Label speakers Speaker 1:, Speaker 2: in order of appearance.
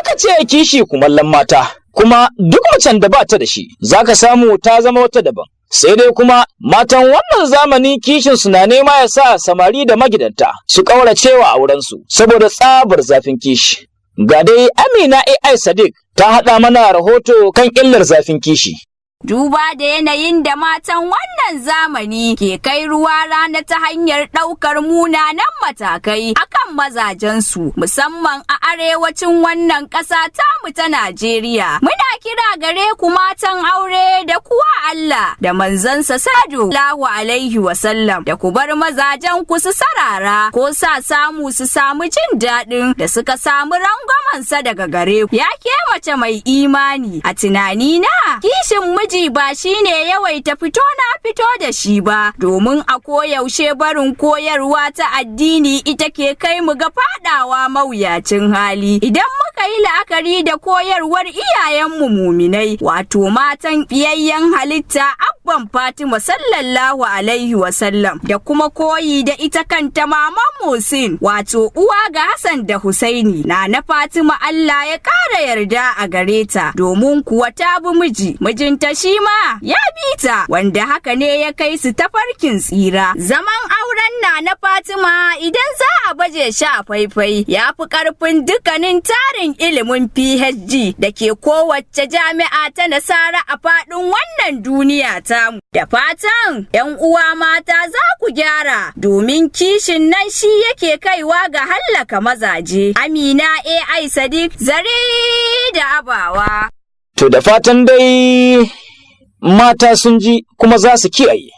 Speaker 1: aka ce kishi kumallon mata, kuma duk macen da ba ta da shi, za ka samu ta zama wata daban. Sai dai kuma matan wannan zamani kishin su na nema ya sa samari da magidanta su ƙauracewa aurensu saboda tsabar zafin kishi. Ga dai Amina AI Sadiq ta haɗa mana rahoto kan illar zafin kishi.
Speaker 2: Duba da yanayin da matan wannan zamani ke kai ruwa rana ta hanyar ɗaukar munanan matakai akan mazajensu, musamman a arewacin wannan ƙasa tamu ta Najeriya. Muna kira gare ku matan aure da kuwa Allah da manzansa sallallahu alaihi wasallam da ku bar mazajen ku su sarara ko sa samu su samu jin daɗin da suka samu rangwamansa daga gare ku. Ya ke mace mai imani, a tunanina kishin miji ba shine yawaita fito na fito da shi ba, domin a koyaushe barin koyarwa ta addini ita ke kai mu ga fadawa mawuyacin hali. Idan muka yi la'akari da koyarwar iyayenmu muminai, wato matan fiyayyen halitta Abban Fatima sallallahu alaihi wasallam, da kuma koyi da ita kanta maman Musin, wato uwa ga Hassan da Husaini, na Fatima Allah ya ƙara yarda a gare ta, domin kuwa ta bi mijinta shi ma ya bi ta, wanda haka ne ya kai su tafarkin tsira. Zaman auren na Fatima idan za a baje shi a faifai ya fi ƙarfin dukkanin tarin ilimin PhD da ke kowace jami'a ta Nasara a faɗin wannan duniya tamu. Da fatan 'yan uwa mata za ku gyara, domin kishin nan shi yake kaiwa ga hallaka mazaje. Amina AI Sadiq, Zare da Abawa.
Speaker 1: To da fatan dai mata sun ji kuma za su kiyaye.